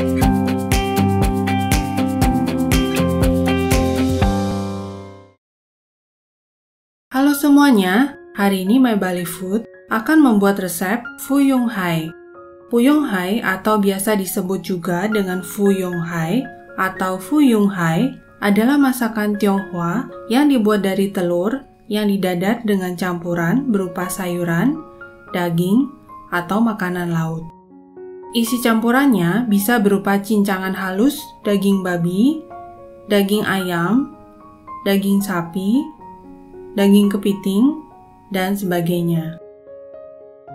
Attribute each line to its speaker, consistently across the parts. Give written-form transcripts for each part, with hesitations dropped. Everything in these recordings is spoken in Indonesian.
Speaker 1: Halo semuanya, hari ini My Bali Food akan membuat resep Fuyung Hai. Fuyung Hai atau biasa disebut juga dengan Fuyung Hai atau Fuyung Hai adalah masakan Tionghoa yang dibuat dari telur yang didadar dengan campuran berupa sayuran, daging, atau makanan laut. Isi campurannya bisa berupa cincangan halus daging babi, daging ayam, daging sapi, daging kepiting, dan sebagainya.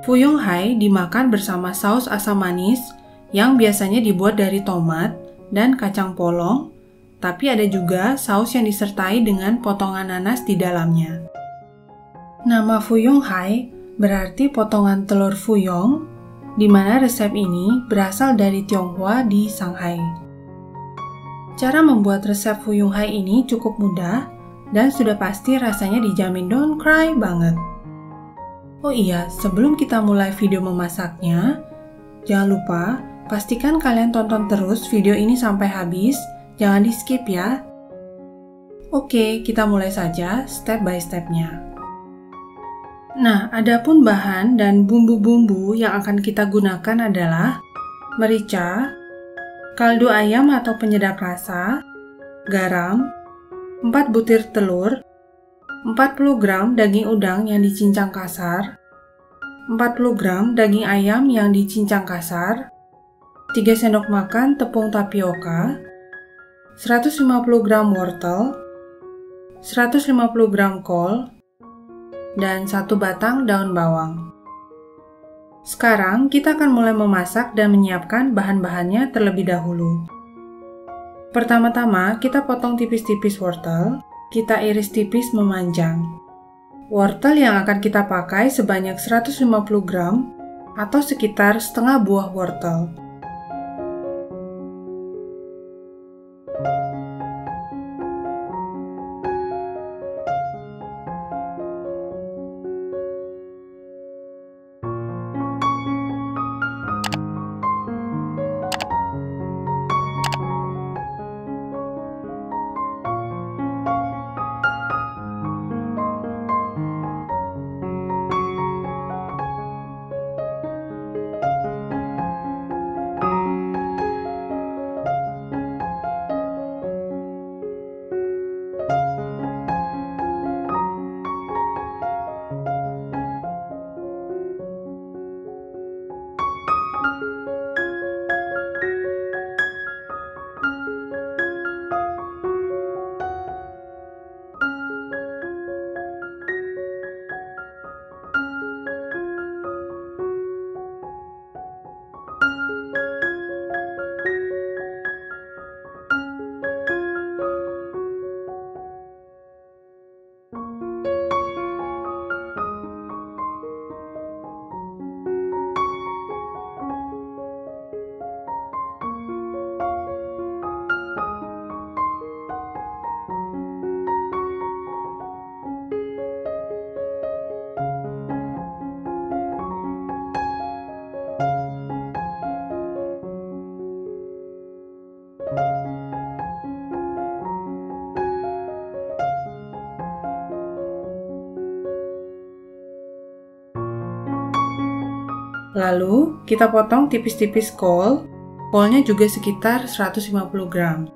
Speaker 1: Fuyung Hai dimakan bersama saus asam manis yang biasanya dibuat dari tomat dan kacang polong, tapi ada juga saus yang disertai dengan potongan nanas di dalamnya. Nama Fuyung Hai berarti potongan telur fuyong, di mana resep ini berasal dari Tionghoa di Shanghai. Cara membuat resep Fuyung Hai ini cukup mudah, dan sudah pasti rasanya dijamin don't cry banget. Oh iya, sebelum kita mulai video memasaknya, jangan lupa pastikan kalian tonton terus video ini sampai habis, jangan di skip ya. Oke, kita mulai saja step by stepnya. Nah, adapun bahan dan bumbu-bumbu yang akan kita gunakan adalah merica, kaldu ayam atau penyedap rasa, garam, 4 butir telur, 40 gram daging udang yang dicincang kasar, 40 gram daging ayam yang dicincang kasar, 3 sendok makan tepung tapioka, 150 gram wortel, 150 gram kol, dan 1 batang daun bawang. Sekarang kita akan mulai memasak dan menyiapkan bahan-bahannya terlebih dahulu. Pertama-tama, kita potong tipis-tipis wortel, kita iris tipis memanjang. Wortel yang akan kita pakai sebanyak 150 gram atau sekitar setengah buah wortel. Lalu, kita potong tipis-tipis kol. Kolnya juga sekitar 150 gram.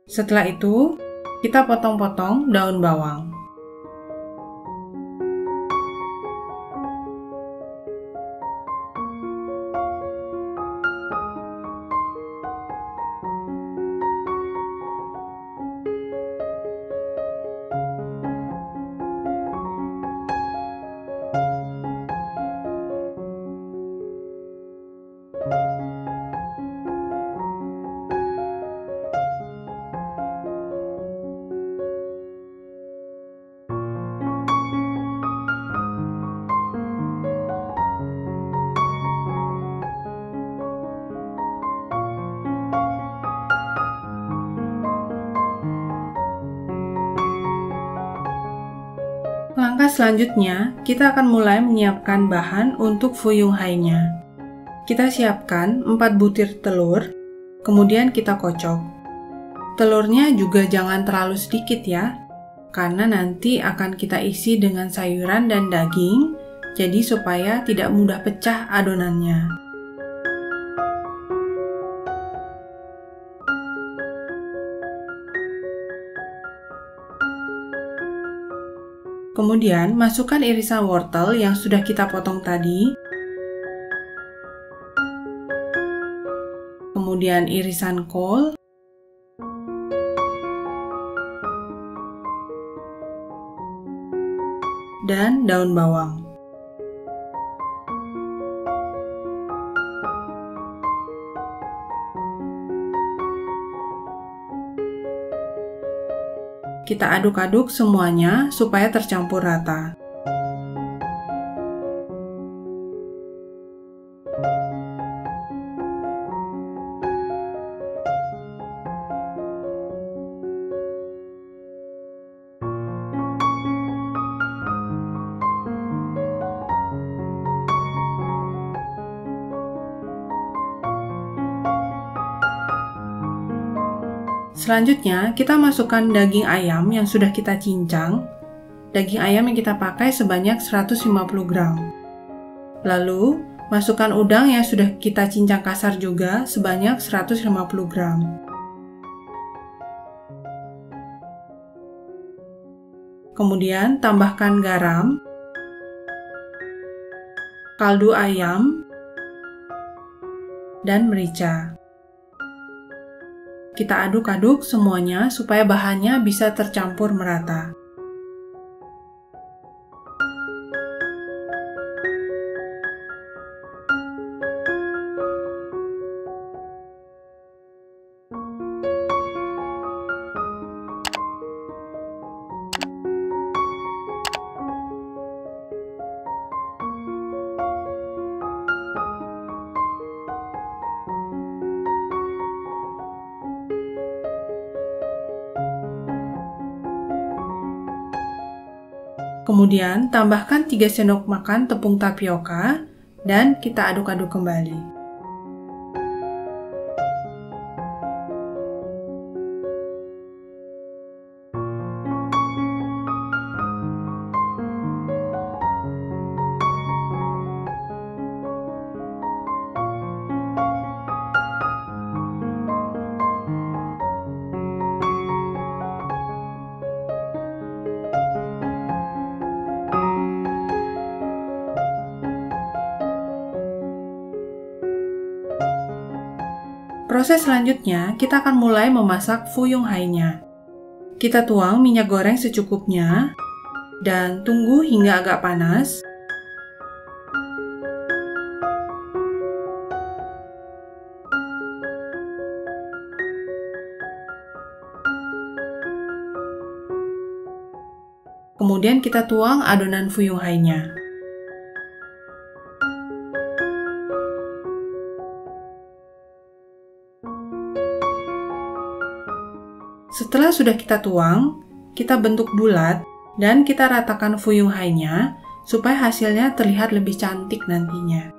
Speaker 1: Setelah itu, kita potong-potong daun bawang. selanjutnya, kita akan mulai menyiapkan bahan untuk fuyung hai-nya. Kita siapkan 4 butir telur, kemudian kita kocok. Telurnya juga jangan terlalu sedikit ya, karena nanti akan kita isi dengan sayuran dan daging, jadi supaya tidak mudah pecah adonannya. Kemudian, masukkan irisan wortel yang sudah kita potong tadi. Kemudian irisan kol. Dan daun bawang. Kita aduk-aduk semuanya supaya tercampur rata. Selanjutnya, kita masukkan daging ayam yang sudah kita cincang. Daging ayam yang kita pakai sebanyak 150 gram. Lalu, masukkan udang yang sudah kita cincang kasar juga sebanyak 150 gram. Kemudian, tambahkan garam, kaldu ayam, dan merica. Kita aduk-aduk semuanya supaya bahannya bisa tercampur merata. Kemudian, tambahkan 3 sendok makan tepung tapioka dan kita aduk-aduk kembali. Proses selanjutnya, kita akan mulai memasak fuyung hai-nya. Kita tuang minyak goreng secukupnya dan tunggu hingga agak panas. Kemudian kita tuang adonan fuyung hai-nya. Setelah sudah kita tuang, kita bentuk bulat dan kita ratakan fuyung hai-nya supaya hasilnya terlihat lebih cantik nantinya.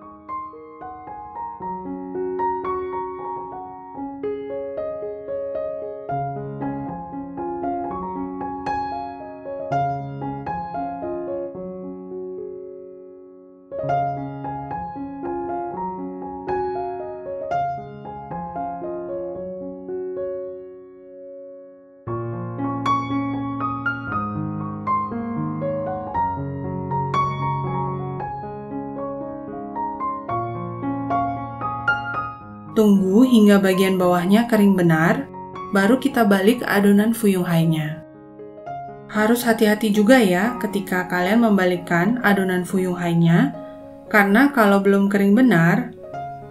Speaker 1: Tunggu hingga bagian bawahnya kering benar, baru kita balik adonan fuyung hai-nya. Harus hati-hati juga ya ketika kalian membalikkan adonan fuyung hai-nya, karena kalau belum kering benar,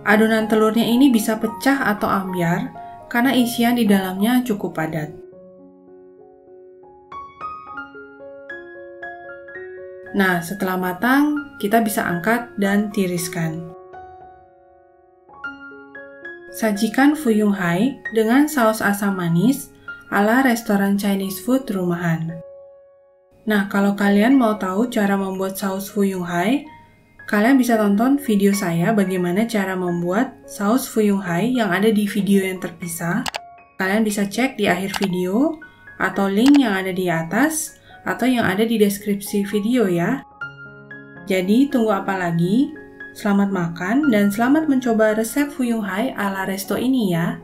Speaker 1: adonan telurnya ini bisa pecah atau ambyar karena isian di dalamnya cukup padat. Nah, setelah matang, kita bisa angkat dan tiriskan. Sajikan fuyung hai dengan saus asam manis ala restoran Chinese food rumahan. Nah, kalau kalian mau tahu cara membuat saus Fuyung Hai, kalian bisa tonton video saya bagaimana cara membuat saus Fuyung Hai yang ada di video yang terpisah. Kalian bisa cek di akhir video, atau link yang ada di atas, atau yang ada di deskripsi video ya. Jadi, tunggu apa lagi? Selamat makan dan selamat mencoba resep Fuyung Hai ala resto ini ya.